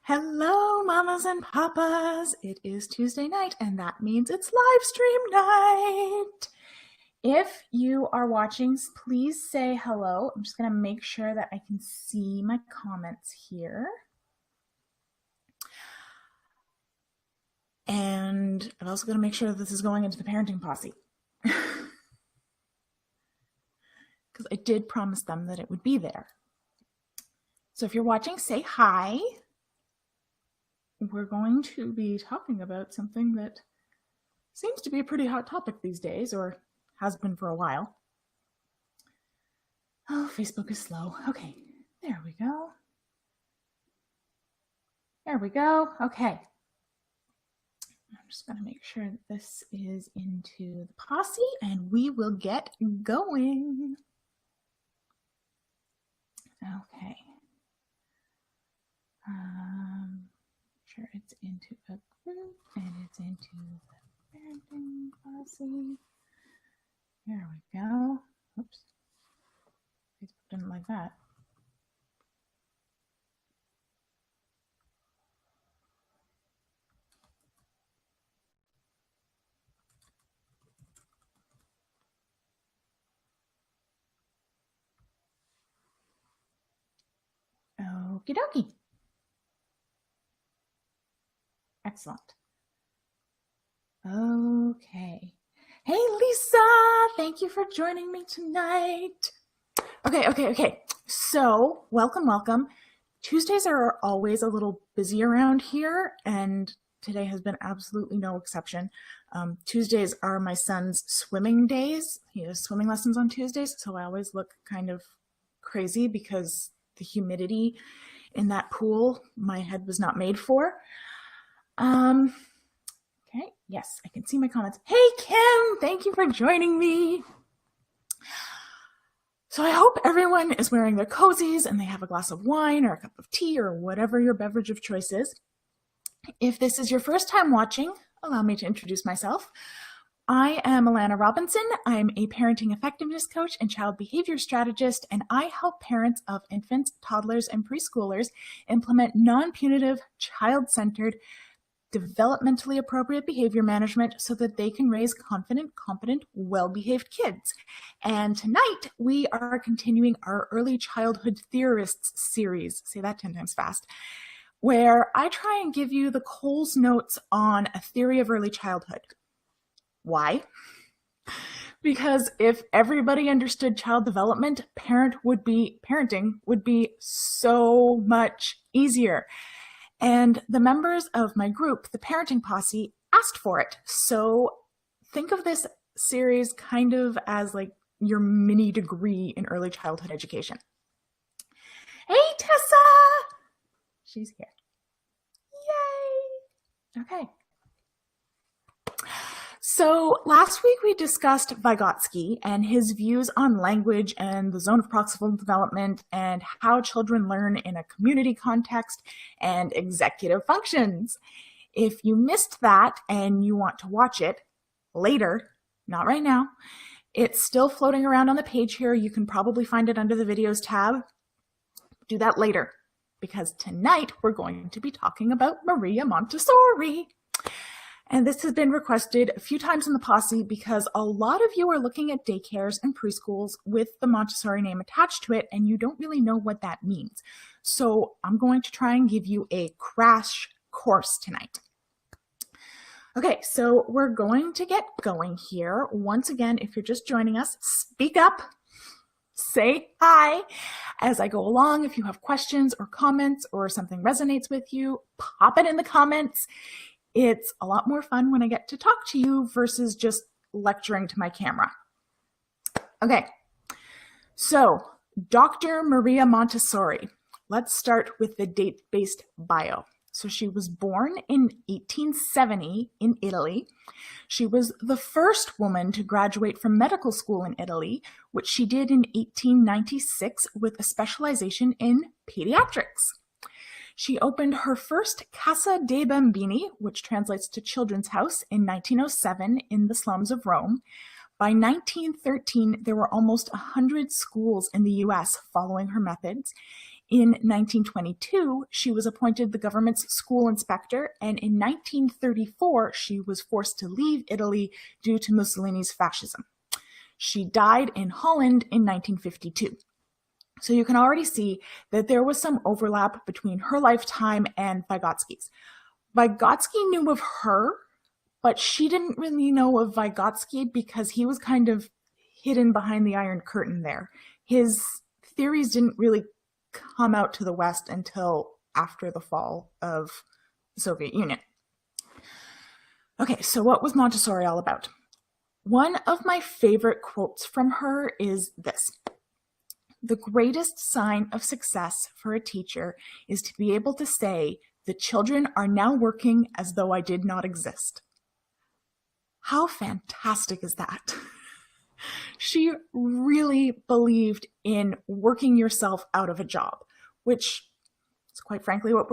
Hello, mamas and papas. It is Tuesday night, and that means it's live stream night. If you are watching, please say hello. I'm just going to make sure that I can see my comments here. And I'm also going to make sure that this is going into the parenting posse. Because I did promise them that it would be there. So if you're watching, say hi. We're going to be talking about something that seems to be a pretty hot topic these days, or has been for a while. Oh, Facebook is slow. Okay, there we go. There we go. Okay. I'm just going to make sure that this is into the posse, and we will get going. Okay. Sure it's into a group and it's into the parenting posse. There we go. Oops. Facebook didn't like that. Okie dokie. Excellent. Okay. Hey, Lisa, thank you for joining me tonight. Okay. So, welcome. Tuesdays are always a little busy around here, and today has been absolutely no exception. Tuesdays are my son's swimming days. He has swimming lessons on Tuesdays, so I always look kind of crazy because the humidity in that pool, my head was not made for. Okay, yes, I can see my comments. Hey, Kim, thank you for joining me. So I hope everyone is wearing their cozies and they have a glass of wine or a cup of tea or whatever your beverage of choice is. If this is your first time watching, allow me to introduce myself. I am Allana Robinson. I'm a parenting effectiveness coach and child behavior strategist, and I help parents of infants, toddlers, and preschoolers implement non-punitive, child-centered, developmentally appropriate behavior management so that they can raise confident, competent, well-behaved kids. And tonight we are continuing our Early Childhood Theorists series, say that 10 times fast, where I try and give you the Coles Notes on a theory of early childhood. Why? Because if everybody understood child development, parenting would be so much easier. And the members of my group, the Parenting Posse, asked for it. So think of this series kind of as like your mini degree in early childhood education. Hey, Tessa! She's here. Yay! Okay. So last week we discussed Vygotsky and his views on language and the zone of proximal development and how children learn in a community context and executive functions. If you missed that and you want to watch it later, not right now, it's still floating around on the page here. You can probably find it under the videos tab. Do that later, because tonight we're going to be talking about Maria Montessori. And this has been requested a few times in the posse because a lot of you are looking at daycares and preschools with the Montessori name attached to it, and you don't really know what that means. So I'm going to try and give you a crash course tonight. Okay, so we're going to get going here. Once again, if you're just joining us, speak up, say hi as I go along. If you have questions or comments or something resonates with you, pop it in the comments. It's a lot more fun when I get to talk to you versus just lecturing to my camera. Okay, so Dr. Maria Montessori. Let's start with the date-based bio. So she was born in 1870 in Italy. She was the first woman to graduate from medical school in Italy, which she did in 1896 with a specialization in pediatrics. She opened her first Casa dei Bambini, which translates to Children's House, in 1907 in the slums of Rome. By 1913, there were almost 100 schools in the US following her methods. In 1922, she was appointed the government's school inspector, and in 1934, she was forced to leave Italy due to Mussolini's fascism. She died in Holland in 1952. So you can already see that there was some overlap between her lifetime and Vygotsky's. Vygotsky knew of her, but she didn't really know of Vygotsky because he was kind of hidden behind the Iron Curtain there. His theories didn't really come out to the West until after the fall of the Soviet Union. Okay, so what was Montessori all about? One of my favorite quotes from her is this: "The greatest sign of success for a teacher is to be able to say, 'The children are now working as though I did not exist.'" How fantastic is that? She really believed in working yourself out of a job, which is quite frankly what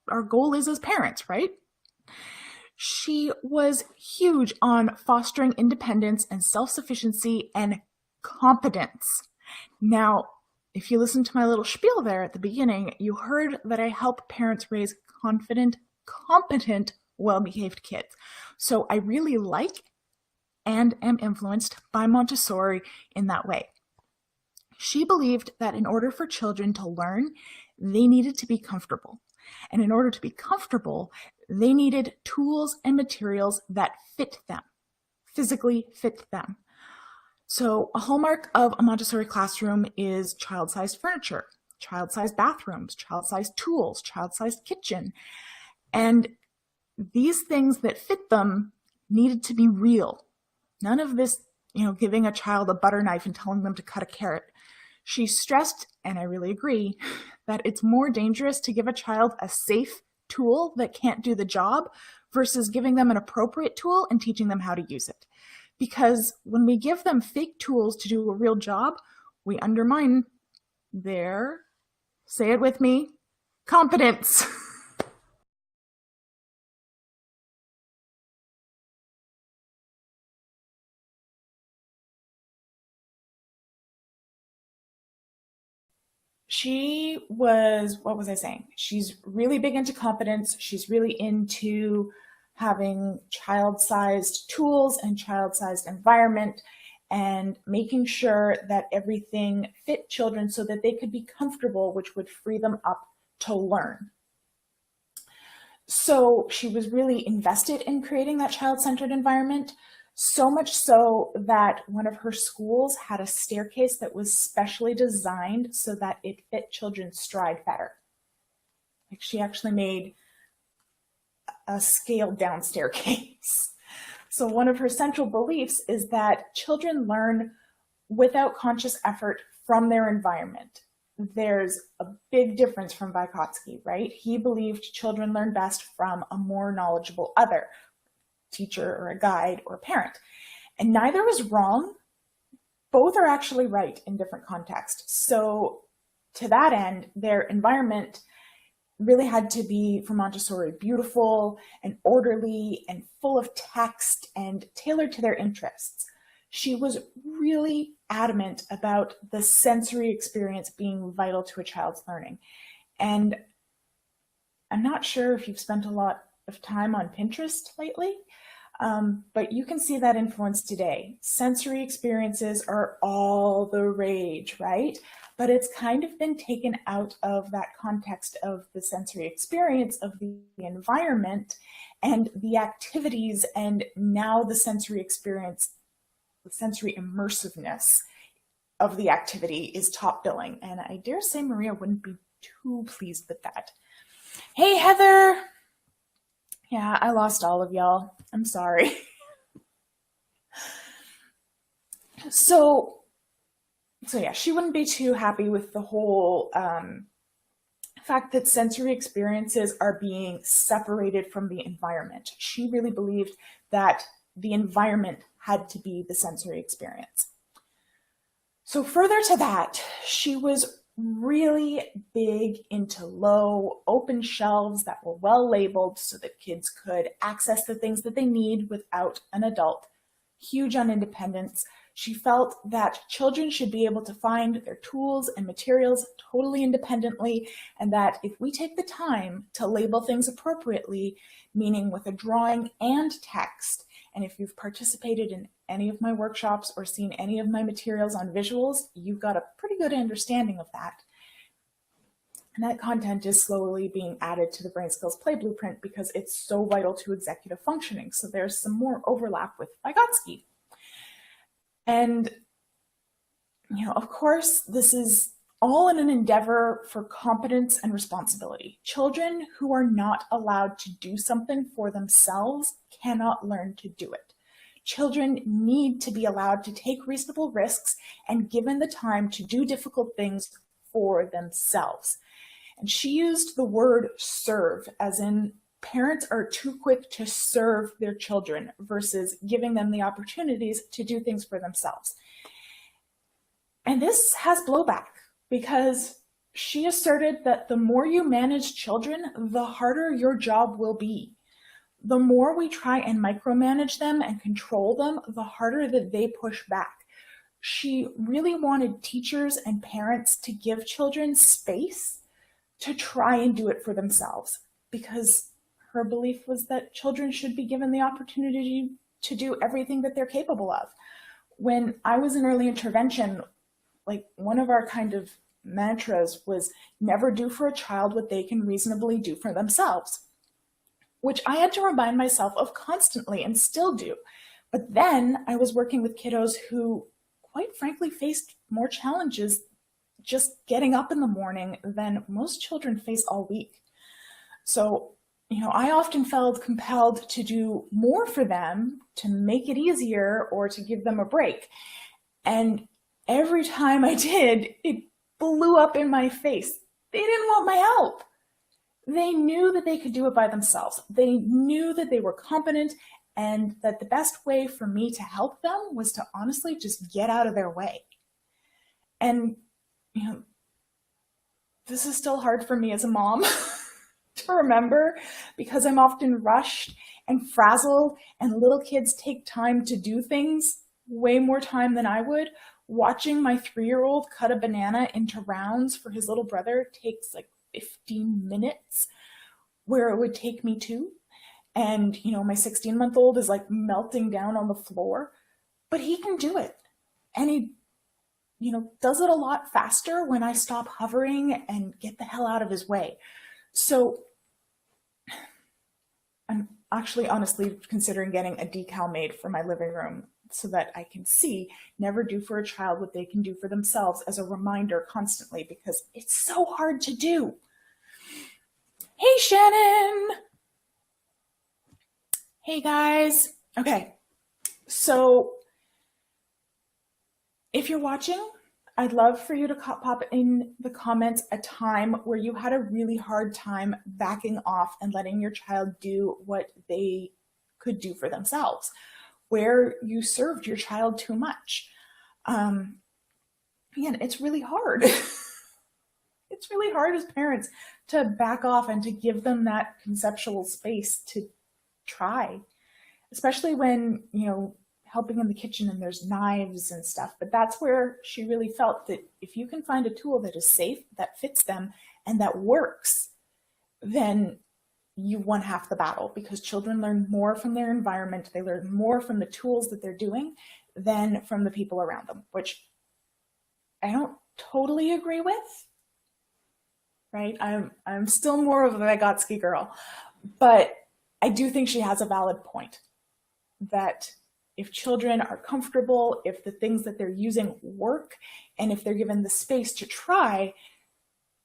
our goal is as parents, right? She was huge on fostering independence and self-sufficiency and competence. Now, if you listen to my little spiel there at the beginning, you heard that I help parents raise confident, competent, well-behaved kids. So I really like and am influenced by Montessori in that way. She believed that in order for children to learn, they needed to be comfortable. And in order to be comfortable, they needed tools and materials that fit them, physically fit them. So a hallmark of a Montessori classroom is child-sized furniture, child-sized bathrooms, child-sized tools, child-sized kitchen. And these things that fit them needed to be real. None of this, giving a child a butter knife and telling them to cut a carrot. She stressed, and I really agree, that it's more dangerous to give a child a safe tool that can't do the job versus giving them an appropriate tool and teaching them how to use it. Because when we give them fake tools to do a real job, we undermine their, say it with me, competence. She was, what was I saying? She's really big into competence. She's really into having child-sized tools and child-sized environment and making sure that everything fit children so that they could be comfortable, which would free them up to learn. So she was really invested in creating that child-centered environment, so much so that one of her schools had a staircase that was specially designed so that it fit children's stride better. Like, she actually made a scaled down staircase. So one of her central beliefs is that children learn without conscious effort from their environment. There's a big difference from Vygotsky, right? He believed children learn best from a more knowledgeable other, teacher or a guide or a parent. And neither is wrong. Both are actually right in different contexts. So to that end, their environment really had to be, for Montessori, beautiful and orderly and full of text and tailored to their interests. She was really adamant about the sensory experience being vital to a child's learning. And I'm not sure if you've spent a lot of time on Pinterest lately, but you can see that influence today. Sensory experiences are all the rage, right? But it's kind of been taken out of that context of the sensory experience of the environment and the activities, and now the sensory experience, the sensory immersiveness of the activity is top billing. And I dare say Maria wouldn't be too pleased with that. Hey, Heather. Yeah, I lost all of y'all. I'm sorry. So yeah, she wouldn't be too happy with the whole fact that sensory experiences are being separated from the environment. She really believed that the environment had to be the sensory experience. So further to that, she was really big into low, open shelves that were well labeled so that kids could access the things that they need without an adult. Huge on independence. She felt that children should be able to find their tools and materials totally independently, and that if we take the time to label things appropriately, meaning with a drawing and text, and if you've participated in any of my workshops or seen any of my materials on visuals, you've got a pretty good understanding of that. And that content is slowly being added to the Brain Skills Play Blueprint because it's so vital to executive functioning. So there's some more overlap with Vygotsky. And, of course, this is all in an endeavor for competence and responsibility. Children who are not allowed to do something for themselves cannot learn to do it. Children need to be allowed to take reasonable risks and given the time to do difficult things for themselves. And she used the word serve, as in parents are too quick to serve their children versus giving them the opportunities to do things for themselves. And this has blowback because she asserted that the more you manage children, the harder your job will be. The more we try and micromanage them and control them, the harder that they push back. She really wanted teachers and parents to give children space to try and do it for themselves, because her belief was that children should be given the opportunity to do everything that they're capable of. When I was in early intervention, like one of our kind of mantras was never do for a child what they can reasonably do for themselves, which I had to remind myself of constantly and still do. But then I was working with kiddos who, quite frankly, faced more challenges just getting up in the morning than most children face all week. So, I often felt compelled to do more for them to make it easier or to give them a break. And every time I did, it blew up in my face. They didn't want my help. They knew that they could do it by themselves. They knew that they were competent and that the best way for me to help them was to honestly just get out of their way. And this is still hard for me as a mom to remember because I'm often rushed and frazzled, and little kids take time to do things, way more time than I would. Watching my 3-year-old cut a banana into rounds for his little brother takes like 15 minutes, where it would take me 2. And, my 16-month-old is like melting down on the floor, but he can do it. And he does it a lot faster when I stop hovering and get the hell out of his way. So I'm actually honestly considering getting a decal made for my living room so that I can see never do for a child what they can do for themselves as a reminder constantly, because it's so hard to do. Hey, Shannon. Hey, guys. Okay, so if you're watching, I'd love for you to pop in the comments a time where you had a really hard time backing off and letting your child do what they could do for themselves, where you served your child too much. Again, it's really hard. It's really hard as parents to back off and to give them that conceptual space to try, especially when, helping in the kitchen and there's knives and stuff. But that's where she really felt that if you can find a tool that is safe, that fits them, and that works, then you won half the battle, because children learn more from their environment. They learn more from the tools that they're doing than from the people around them, which I don't totally agree with, right? I'm still more of a Vygotsky girl, but I do think she has a valid point that if children are comfortable, if the things that they're using work, and if they're given the space to try,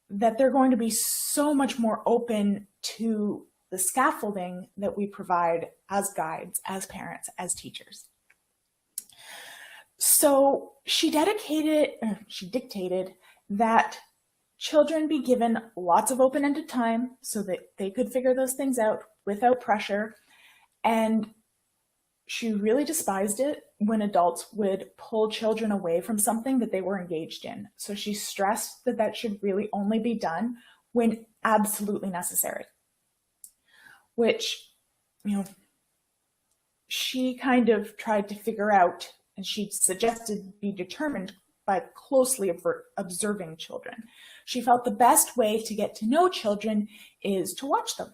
that they're going to be so much more open to the scaffolding that we provide as guides, as parents, as teachers. So she dictated that children be given lots of open-ended time so that they could figure those things out without pressure. And she really despised it when adults would pull children away from something that they were engaged in. So she stressed that that should really only be done when absolutely necessary, which, she kind of tried to figure out and she suggested be determined by closely observing children. She felt the best way to get to know children is to watch them,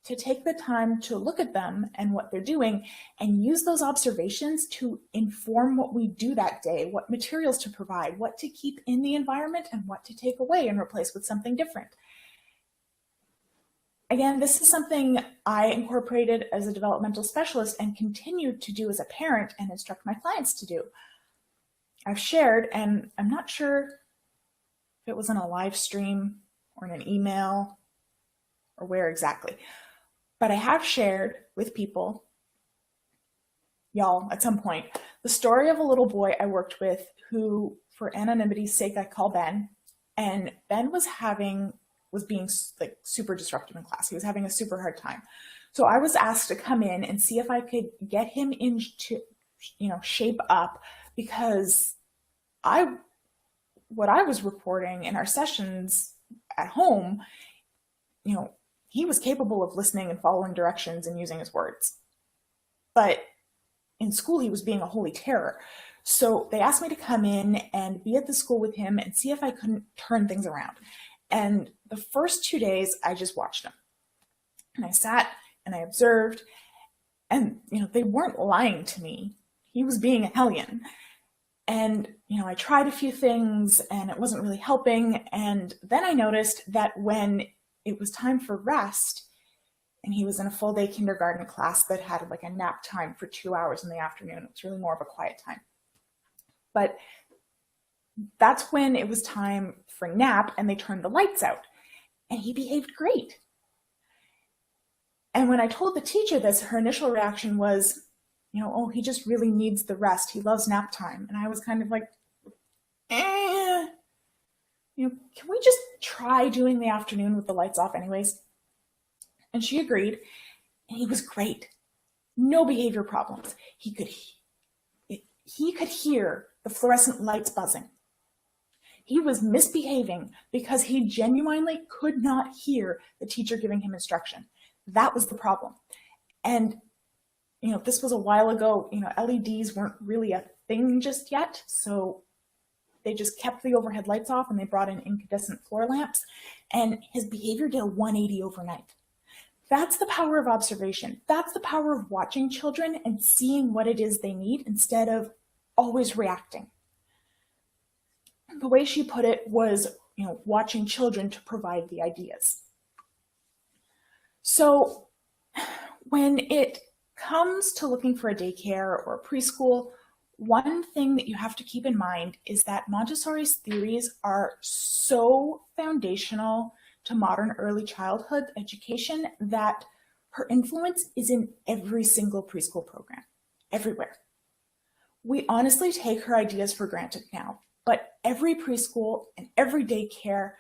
to take the time to look at them and what they're doing and use those observations to inform what we do that day, what materials to provide, what to keep in the environment and what to take away and replace with something different. Again, this is something I incorporated as a developmental specialist and continue to do as a parent and instruct my clients to do. I've shared, and I'm not sure if it was in a live stream or in an email or where exactly, but I have shared with people, y'all, at some point, the story of a little boy I worked with who, for anonymity's sake, I call Ben, and Ben was being like super disruptive in class. He was having a super hard time. So I was asked to come in and see if I could get him into, shape up, because what I was reporting in our sessions at home, he was capable of listening and following directions and using his words. But in school, he was being a holy terror. So they asked me to come in and be at the school with him and see if I couldn't turn things around. And the first 2 days, I just watched him. And I sat and I observed, and they weren't lying to me. He was being a hellion. And I tried a few things and it wasn't really helping. And then I noticed that when it was time for rest, and he was in a full day kindergarten class that had like a nap time for 2 hours in the afternoon. It was really more of a quiet time. But that's when it was time for nap and they turned the lights out, and he behaved great. And when I told the teacher this, her initial reaction was, oh, he just really needs the rest. He loves nap time. And I was kind of like, can we just try doing the afternoon with the lights off anyways? And she agreed, and he was great. No behavior problems. He could hear the fluorescent lights buzzing. He was misbehaving because he genuinely could not hear the teacher giving him instruction. That was the problem. And this was a while ago. LEDs weren't really a thing just yet, so they just kept the overhead lights off and they brought in incandescent floor lamps, and his behavior did a 180 overnight. That's the power of observation. That's the power of watching children and seeing what it is they need instead of always reacting. The way she put it was, watching children to provide the ideas. So when it comes to looking for a daycare or a preschool, one thing that you have to keep in mind is that Montessori's theories are so foundational to modern early childhood education that her influence is in every single preschool program, everywhere. We honestly take her ideas for granted now, but every preschool and every daycare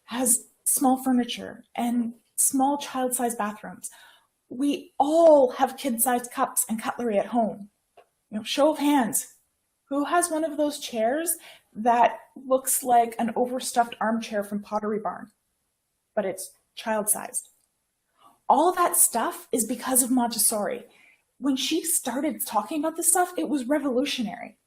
has small furniture and small child-sized bathrooms. We all have kid-sized cups and cutlery at home. Show of hands. Who has one of those chairs that looks like an overstuffed armchair from Pottery Barn, but it's child-sized? All that stuff is because of Montessori. When she started talking about this stuff, it was revolutionary.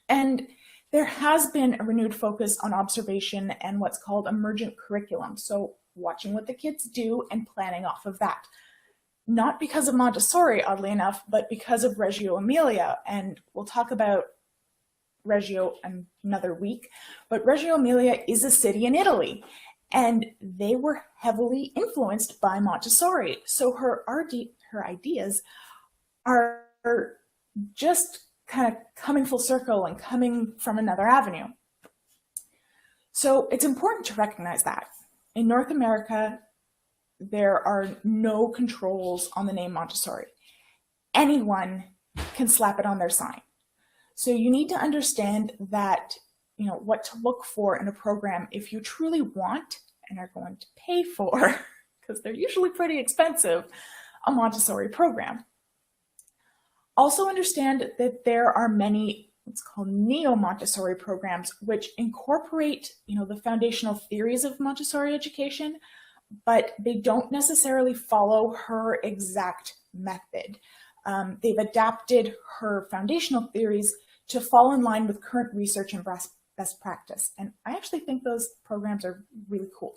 And there has been a renewed focus on observation and what's called emergent curriculum. So watching what the kids do and planning off of that. Not because of Montessori, oddly enough, but because of Reggio Emilia. And we'll talk about Reggio another week. But Reggio Emilia is a city in Italy, and they were heavily influenced by Montessori. So her ideas are just kind of coming full circle and coming from another avenue. So it's important to recognize that. In North America, there are no controls on the name Montessori. Anyone can slap it on their sign. So you need to understand that, what to look for in a program if you truly want and are going to pay for, because they're usually pretty expensive, a Montessori program. Also understand that there are many what's called neo-Montessori programs, which incorporate, the foundational theories of Montessori education, but they don't necessarily follow her exact method. They've adapted her foundational theories to fall in line with current research and best practice. And I actually think those programs are really cool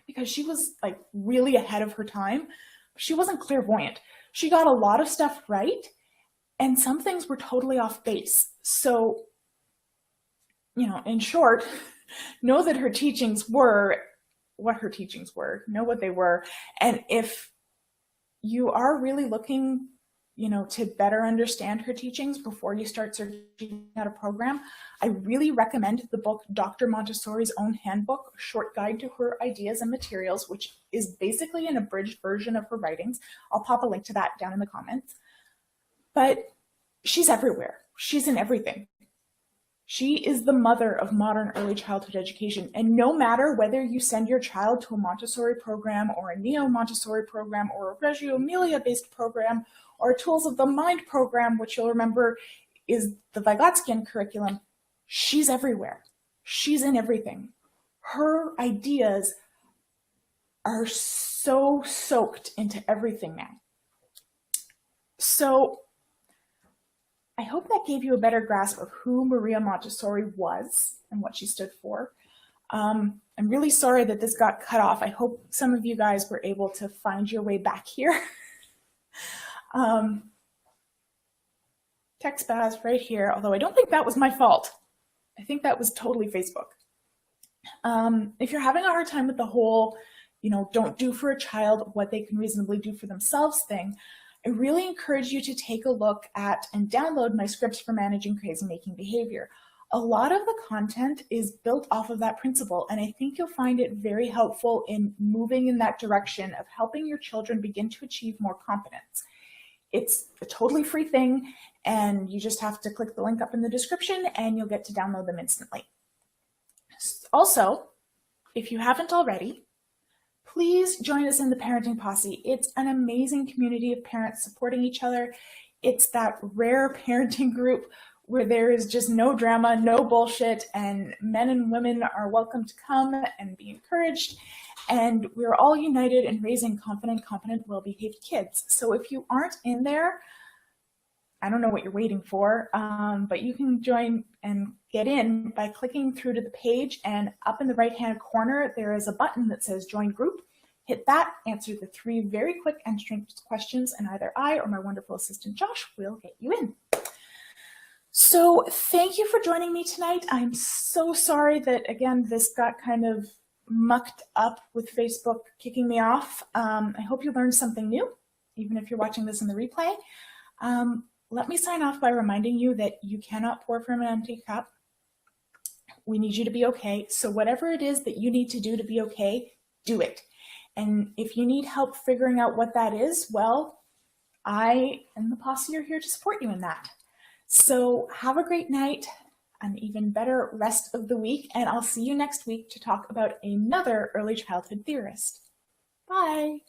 because she was like really ahead of her time. She wasn't clairvoyant. She got a lot of stuff right, and some things were totally off base. So, you know, in short, know that her teachings were what her teachings were, know what they were. And if you are really looking, you know, to better understand her teachings before you start searching out a program, I really recommend the book Dr. Montessori's Own Handbook, A Short Guide to Her Ideas and Materials, which is basically an abridged version of her writings. I'll pop a link to that down in the comments. But she's everywhere. She's in everything. She is the mother of modern early childhood education. And no matter whether you send your child to a Montessori program or a Neo-Montessori program or a Reggio Emilia-based program or a Tools of the Mind program, which you'll remember is the Vygotskian curriculum, she's everywhere. She's in everything. Her ideas are so soaked into everything now. So I hope that gave you a better grasp of who Maria Montessori was and what she stood for. I'm really sorry that this got cut off. I hope some of you guys were able to find your way back here. Tech spaz right here, although I don't think that was my fault. I think that was totally Facebook. If you're having a hard time with the whole, you know, don't do for a child what they can reasonably do for themselves thing, I really encourage you to take a look at and download my scripts for Managing Crazy-Making Behaviour. A lot of the content is built off of that principle, and I think you'll find it very helpful in moving in that direction of helping your children begin to achieve more competence. It's a totally free thing, and you just have to click the link up in the description and you'll get to download them instantly. Also, if you haven't already, please join us in the Parenting Posse. It's an amazing community of parents supporting each other. It's that rare parenting group where there is just no drama, no bullshit, and men and women are welcome to come and be encouraged. And we're all united in raising confident, competent, well-behaved kids. So if you aren't in there, I don't know what you're waiting for, but you can join and get in by clicking through to the page, and up in the right-hand corner, there is a button that says Join Group. Hit that, answer the 3 very quick entrance questions, and either I or my wonderful assistant Josh will get you in. So thank you for joining me tonight. I'm so sorry that, again, this got kind of mucked up with Facebook kicking me off. I hope you learned something new, even if you're watching this in the replay. Let me sign off by reminding you that you cannot pour from an empty cup. We need you to be okay. So whatever it is that you need to do to be okay, do it. And if you need help figuring out what that is, well, I and the posse are here to support you in that. So have a great night, an even better rest of the week, and I'll see you next week to talk about another early childhood theorist. Bye.